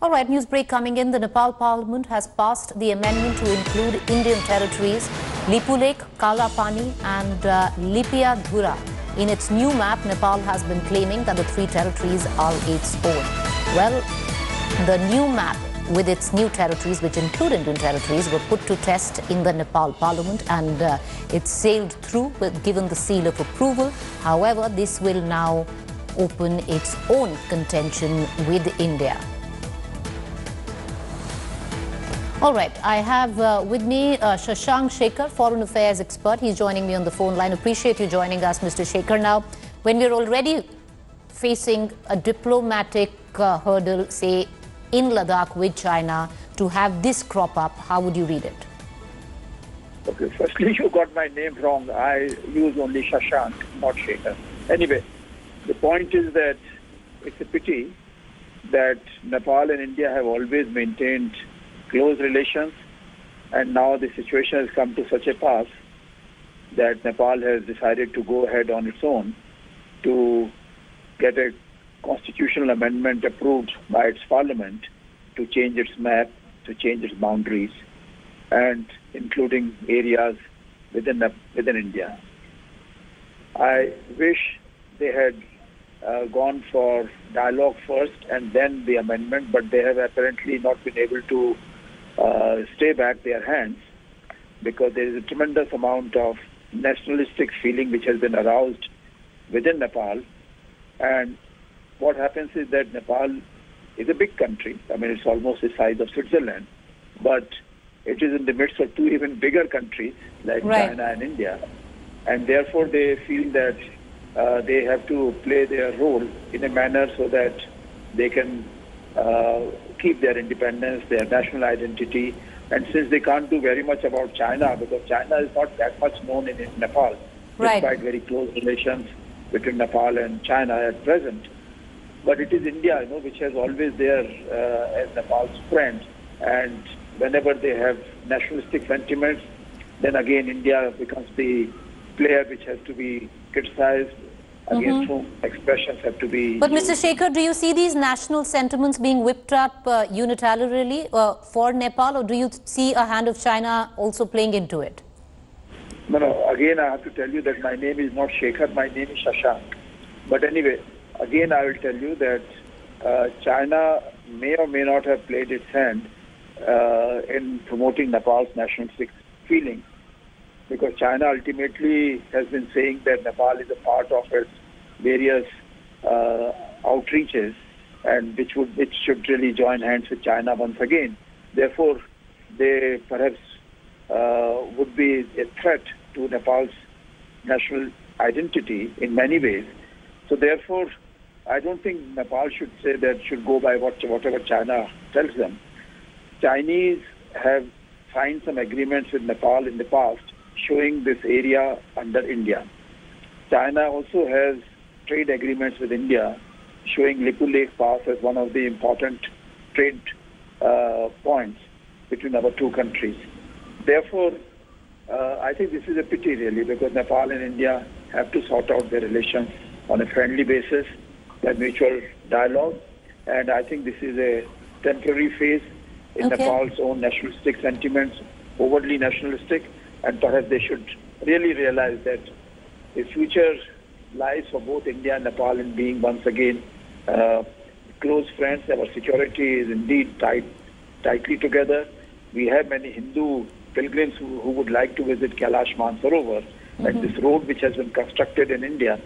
All right, news break coming in. The Nepal Parliament has passed the amendment to include Indian territories Lipu Lake, Kala Pani and Lipia Dhura. In its new map, Nepal has been claiming that the three territories are its own. Well, the new map with its new territories, which include Indian territories, were put to test in the Nepal Parliament and it sailed through, given the seal of approval. However, this will now open its own contention with India. All right, I have with me Shashank Shekhar, Foreign Affairs expert. He's joining me on the phone line. Appreciate you joining us, Mr. Shekhar. Now, when we're already facing a diplomatic hurdle, say, in Ladakh with China, to have this crop up, how would you read it? Okay, firstly, you got my name wrong. I use only Shashank, not Shekhar. Anyway, the point is that it's a pity that Nepal and India have always maintained close relations, and now the situation has come to such a pass that Nepal has decided to go ahead on its own to get a constitutional amendment approved by its parliament to change its map, to change its boundaries, and including areas within India. I wish they had gone for dialogue first and then the amendment, but they have apparently not been able to stay back their hands, because there is a tremendous amount of nationalistic feeling which has been aroused within Nepal. And what happens is that Nepal is a big country. I mean, it's almost the size of Switzerland, but it is in the midst of two even bigger countries like China and India. And therefore they feel that they have to play their role in a manner so that they can keep their independence, their national identity. And since they can't do very much about China, because China is not that much known in Nepal, despite very close relations between Nepal and China at present. But it is India, which has always there as Nepal's friend. And whenever they have nationalistic sentiments, then again India becomes the player which has to be criticized, against whom expressions have to be But used. Mr. Shekhar, do you see these national sentiments being whipped up unilaterally for Nepal, or do you see a hand of China also playing into it? No, again I have to tell you that my name is not Shekhar, my name is Shashank. But anyway, again I will tell you that China may or may not have played its hand in promoting Nepal's nationalistic feelings, because China ultimately has been saying that Nepal is a part of its various outreaches, and which should really join hands with China once again. Therefore, they perhaps would be a threat to Nepal's national identity in many ways. So therefore, I don't think Nepal should say that should go by whatever China tells them. Chinese have signed some agreements with Nepal in the past, showing this area under India. China also has trade agreements with India, showing Lipu Lake Pass as one of the important trade points between our two countries. Therefore, I think this is a pity really, because Nepal and India have to sort out their relations on a friendly basis, their mutual dialogue, and I think this is a temporary phase in Nepal's own nationalistic sentiments, overtly nationalistic, and perhaps they should really realize that the future lies for both India and Nepal in being once again close friends. Our security is indeed tightly together. We have many Hindu pilgrims who would like to visit Kailash Mansarovar, and this road which has been constructed in India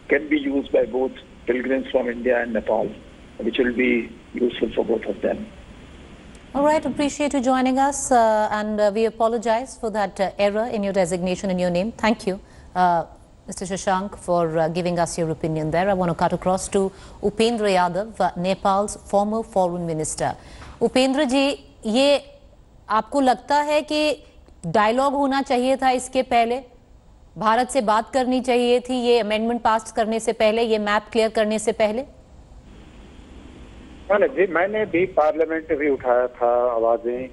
can be used by both pilgrims from India and Nepal, which will be useful for both of them. All right, appreciate you joining us, and we apologize for that error in your designation in your name. Thank you, Mr. Shashank, for giving us your opinion there. I want to cut across to Upendra Yadav, Nepal's former foreign minister. Upendra ji, ये आपको लगता है कि dialogue होना चाहिए था इसके पहले? भारत से बात करनी चाहिए थी ये अमेंडमेंट पास करने से पहले, ये मैप क्लियर करने से पहले? मैंने भी पार्लियामेंट में भी उठाया था आवाजें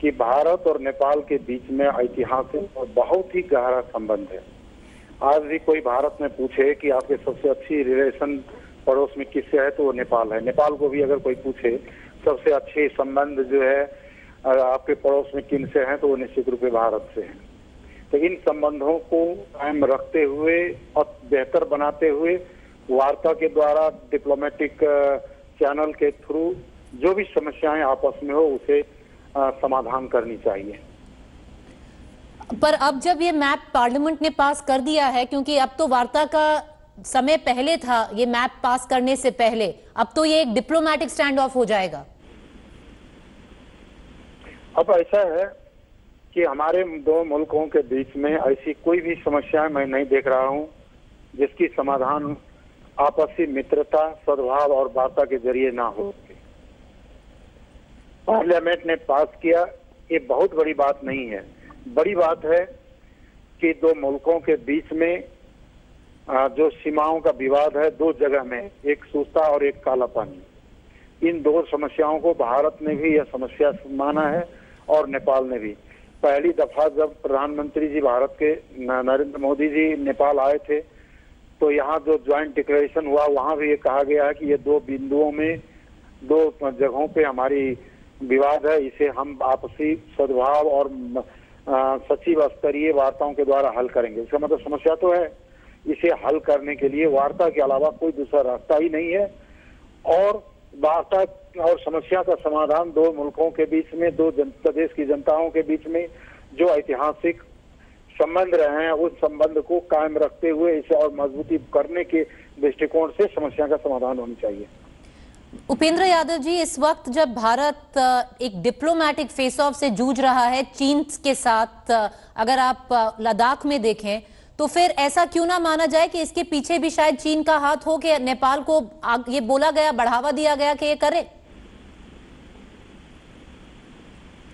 कि भारत और नेपाल के बीच में ऐतिहासिक और बहुत ही गहरा संबंध है। आज भी कोई भारत में पूछे कि आपके सबसे अच्छी रिलेशन पड़ोस में किससे है तो वो नेपाल है। नेपाल को भी अगर कोई पूछे सबसे अच्छे संबंध जो है आपके पड़ोस में किन से हैं, तो वो निश्चित रूप से भारत से हैं। तो इन संबंधों को कायम रखते हुए और बेहतर बनाते हुए वार्ता के द्वारा, डिप्लोमेटिक चैनल के थ्रू जो भी समस्याएं आपस में हो उसे समाधान करनी चाहिए। पर अब जब ये मैप पार्लियामेंट ने पास कर दिया है, क्योंकि अब तो वार्ता का समय पहले था ये मैप पास करने से पहले, अब तो ये एक डिप्लोमेटिक स्टैंड ऑफ हो जाएगा। अब ऐसा है कि हमारे दो मुल्कों के बीच में ऐसी कोई भी समस्या मैं नहीं देख रहा हूं जिसकी समाधान आपसी मित्रता, सद्भाव और वार्ता के जरिए ना हो सके। पार्लियामेंट ने पास किया, ये बहुत बड़ी बात नहीं है। बड़ी बात है कि दो मुल्कों के बीच में जो सीमाओं का विवाद है, दो जगह में, एक सूस्ता और एक काला पानी, इन दो समस्याओं को भारत ने भी यह समस्या माना है और नेपाल ने भी। पहली दफा जब प्रधानमंत्री जी भारत के नरेंद्र मोदी जी नेपाल आए थे, तो यहाँ जो ज्वाइंट डिक्लेरेशन हुआ वहां भी ये कहा गया है कि ये दो बिंदुओं में, दो जगहों पे हमारी विवाद है, इसे हम आपसी सद्भाव और सचिव स्तरीय वार्ताओं के द्वारा हल करेंगे। इसका मतलब समस्या तो है, इसे हल करने के लिए वार्ता के अलावा कोई दूसरा रास्ता ही नहीं है। और वार्ता और समस्या का समाधान दो मुल्कों के बीच में, दो प्रदेश की जनताओं के बीच में जो ऐतिहासिक संबंध रहे हैं, उस संबंध को कायम रखते हुए इसे और मजबूती करने के दृष्टिकोण से समस्या का समाधान होनी चाहिए। उपेंद्र यादव जी, इस वक्त जब भारत एक डिप्लोमेटिक फेस ऑफ से जूझ रहा है चीन के साथ, अगर आप लद्दाख में देखें, तो फिर ऐसा क्यों ना माना जाए कि इसके पीछे भी शायद चीन का हाथ हो कि नेपाल को ये बोला गया, बढ़ावा दिया गया कि ये करे?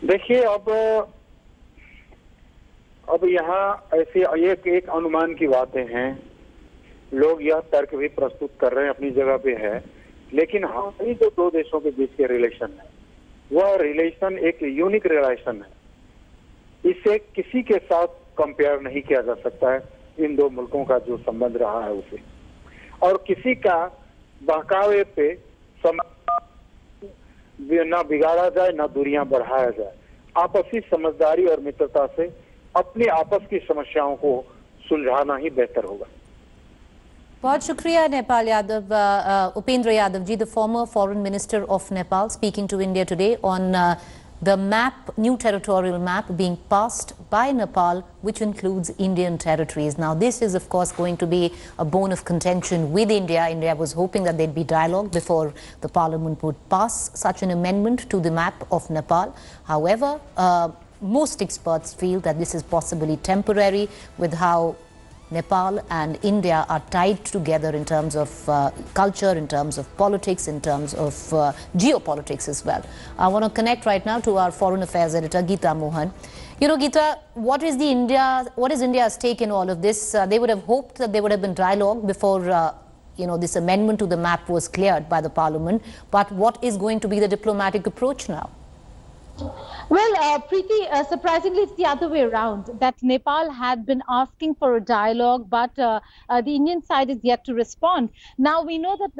देखिए, अब यहाँ ऐसे एक अनुमान की बातें हैं, लोग यह तर्क भी प्रस्तुत कर रहे हैं, अपनी जगह पे है, लेकिन हमारी जो दो देशों के बीच के रिलेशन है, वह रिलेशन एक यूनिक रिलेशन है। इसे किसी के साथ कंपेयर नहीं किया जा सकता है, इन दो मुल्कों का जो संबंध रहा है उसे, और किसी का बहकावे पे ना बिगाड़ा जाए, ना दूरियां बढ़ाया जाए। आपसी समझदारी और मित्रता से अपनी आपस की समस्याओं को सुलझाना ही बेहतर होगा। बहुत शुक्रिया Nepal Yadav, Upendra Yadav ji, the former foreign minister of Nepal, speaking to India Today on the map, new territorial map being passed by Nepal, which includes Indian territories. Now, this is of course going to be a bone of contention with India. India was hoping that there'd be dialogue before the parliament would pass such an amendment to the map of Nepal. However, most experts feel that this is possibly temporary with how Nepal and India are tied together in terms of culture, in terms of politics, in terms of geopolitics as well. I want to connect right now to our foreign affairs editor, Geeta Mohan. You know, Geeta, what is India's take in all of this? They would have hoped that there would have been dialogue before, this amendment to the map was cleared by the parliament. But what is going to be the diplomatic approach now? Well, Preeti, surprisingly, it's the other way around, that Nepal had been asking for a dialogue, but the Indian side is yet to respond. Now, we know that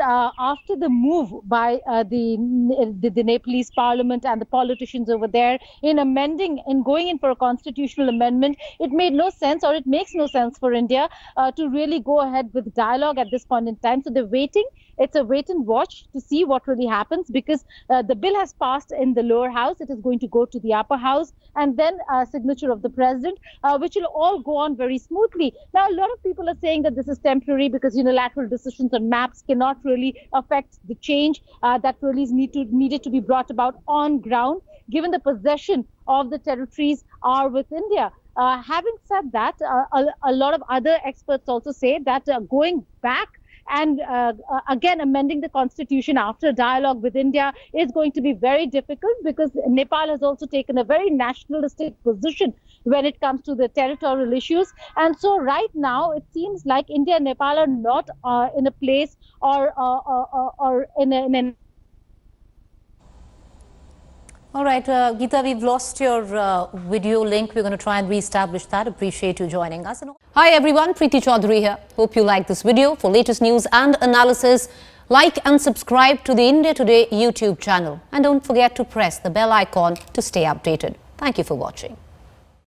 after the move by the Nepalese parliament and the politicians over there in going in for a constitutional amendment, it made no sense, or it makes no sense for India to really go ahead with dialogue at this point in time. So they're waiting. It's a wait and watch to see what really happens, because the bill has passed in the lower house. It is going to go to the upper house, and then signature of the president, which will all go on very smoothly. Now, a lot of people are saying that this is temporary because unilateral decisions on maps cannot really affect the change that really is needed to be brought about on ground, given the possession of the territories are with India. Having said that, a lot of other experts also say that going back and again amending the constitution after dialogue with India is going to be very difficult, because Nepal has also taken a very nationalistic position when it comes to the territorial issues. And so right now it seems like India and Nepal are not in a place or in an All right, Geeta, we've lost your video link. We're going to try and re-establish that. Appreciate you joining us. Hi everyone, Preeti Chaudhary here. Hope you like this video. For latest news and analysis Like and subscribe to the India Today YouTube channel and don't forget to press the bell icon to stay updated. Thank you for watching.